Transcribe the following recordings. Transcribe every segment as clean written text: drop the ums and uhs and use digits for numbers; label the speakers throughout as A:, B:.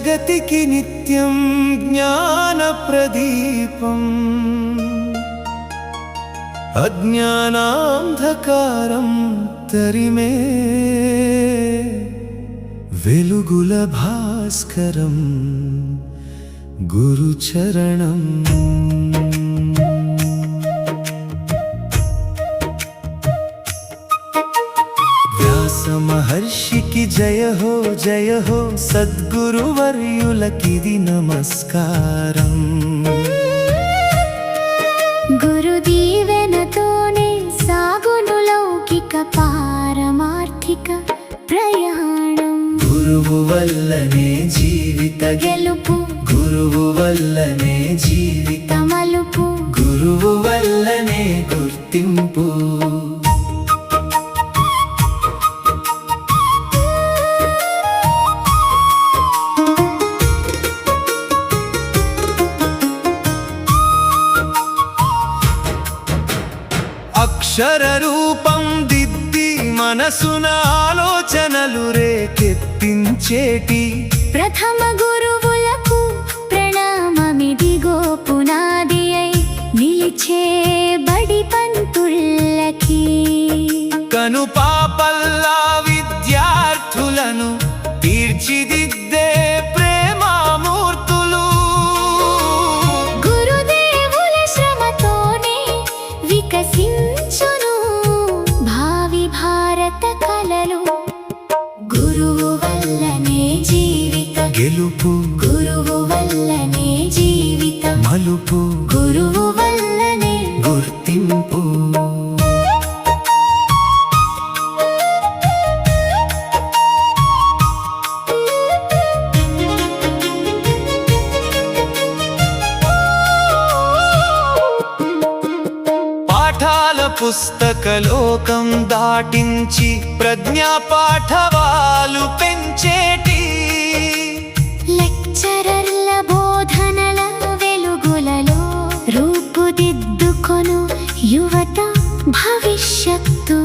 A: జగతికి నిత్యం జ్ఞాన ప్రదీపం అజ్ఞానాంధకారం తరిమే వెలుగుల భాస్కరం గురుచరణం వ్యాస మహర్షికి జయ హో సద్గురువర్యులకిది నమస్కారం
B: గురు దీవెనతోనే సాగును లౌకిక పారమార్థిక ప్రయాణం
A: గురువు వల్లనే జీవిత
B: గెలుపు
A: గురువు వల్లనే జీవిత
B: మలుపు
A: గురువు వల్లనే గుర్తింపు అక్షర రూపం దిద్ది మనసున ఆలోచనలు రేకెత్తించేటి
B: ప్రథమ గురువులకు ప్రణామమిదిగో పునాది అయి నిలిచే బడి పంతుల్లకి
A: కను పాపల్లా విద్యార్థులను తీర్చిదిద్దే ప్రేమామూర్తులు
B: గురుదేవుల శ్రమతోనే వికసించును భావి భారత కలలు గురువు వల్లనే జీవిత
A: గెలుపు
B: గురువు వల్లనే జీవిత
A: మలుపు
B: గురువు వల్లనే
A: గుర్తింపు పాఠాల పుస్తకలోకం దాటించి ప్రజ్ఞా పాఠవాలు పెంచేటి
B: లెక్చరర్ల బోధనల వెలుగులలో రూపుదిద్దుకొను యువత భవిష్యత్తు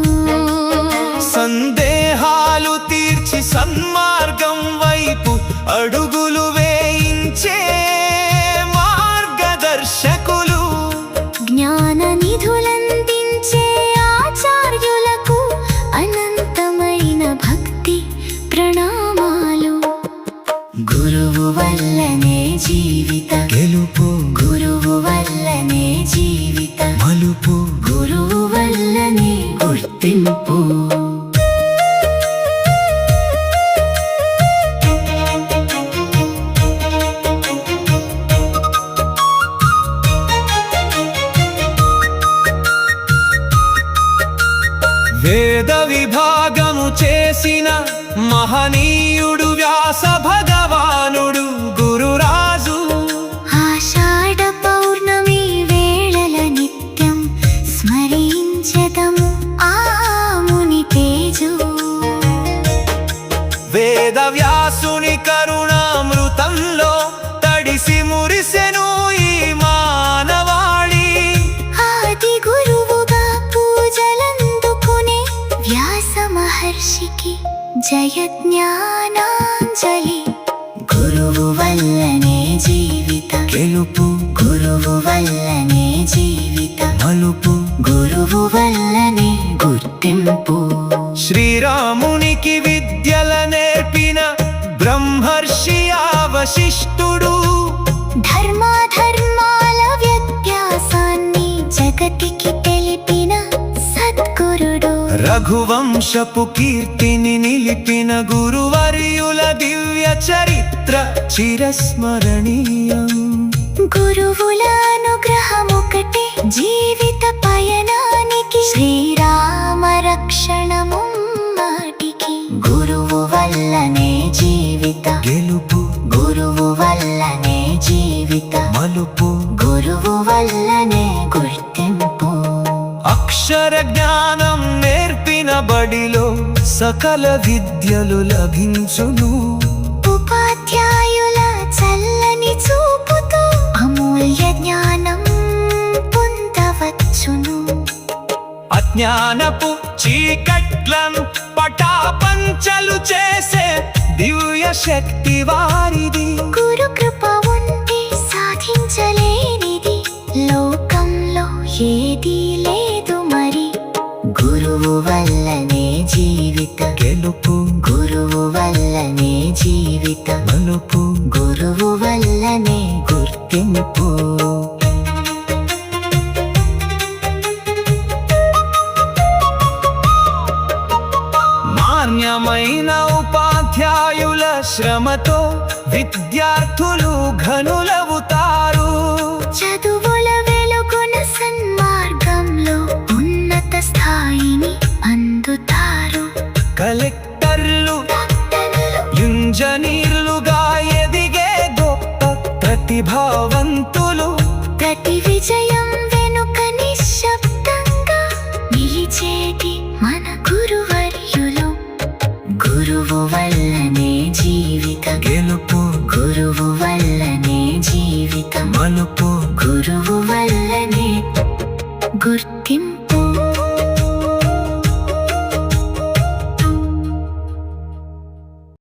A: సందేహాలు తీర్చి సన్మార్గం వైపు అడుగులు వేయించే మార్గదర్శకులు
B: జ్ఞాన నిధులందించే ఆచార్యులకు అనంతమైన భక్తి ప్రణామాలు గురువు వల్లనే జీవిత
A: గెలుపు
B: గురువు వల్లనే జీవిత
A: మలుపు
B: గురువు వల్లనే గుర్తింపు
A: వేద విభాగము చేసిన మహనీయుడు వ్యాస భగవానుడు గురురాజు
B: ఆషాఢ పౌర్ణమి వేళల నిత్యం స్మరించదము ఆ ముని తేజు
A: వేద వ్యాసుని కరుణామృతంలో తడిసి మురిసెను ఈ మానవాళి
B: ఆది గురువుగా పూజలందుకునే వ్యాస మహర్షికి జయ జ్ఞానాంజలి గురువు వల్లనే జీవిత
A: గెలుపు
B: గురువు వల్లనే జీవిత
A: మలుపు
B: గురువు వల్లనే గుర్తింపు
A: శ్రీరామునికి విద్యల నేర్పిన బ్రహ్మర్షి అవశిష్ఠుడు
B: ధర్మాధర్మాల వ్యత్యాసాన్ని జగతికి తెలిపిన సద్గురుడు
A: రఘువంశపు కీర్తిని నిలిపిన గురువర్యుల దివ్య చరిత్ర చిరస్మరణీయం
B: గురువుల అనుగ్రహమొకటే జీవిత పయనానికి శ్రీరామ రక్షణము మాటికి గురువు వల్లనే జీవిత
A: గెలుపు
B: గురువు వల్లనే జీవిత
A: మలుపు
B: గురువు వల్లనే గుర్తింపు
A: అక్షర జ్ఞానం నేర్పిన బడిలో సకల విద్యలు లభించును
B: ఉపాధ్యాయుల చల్లని చూపుతో అమూల్య జ్ఞానం పొందవచ్చును
A: అజ్ఞానపు చీకట్లను పటాపంచలు చేసే దివ్య శక్తి వారిది.
B: గురు కృప ఉంటే సాధించలేనిది లోకంలో ఏదీ లేదు మరి. గురువు వల్లనే జీవిత
A: గెలుపు,
B: గురువు వల్లనే జీవిత
A: మలుపు,
B: గురువు వల్లనే గుర్తింపు.
A: నాణ్యమైన ఉపాధ్యాయుల శ్రమతో విద్యార్థులు ఘనులవుతారు.
B: చదువుల వెలుగున సన్మార్గంలో ఉన్నత స్థాయిని అందుతారు.
A: కలెక్టర్లు, ఇంజనీర్లుగా ఎదిగే గొప్ప ప్రతిభావంతులు.
B: ప్రతి విజయం వెనుక నిశ్శబ్దంగా నిలిచేది మన గురువర్యులు. గురువు వల్లనే జీవిత
A: గెలుపు,
B: గురువు వల్లనే జీవితం
A: మలుపు,
B: గురువు వల్లనే గుర్తింపు.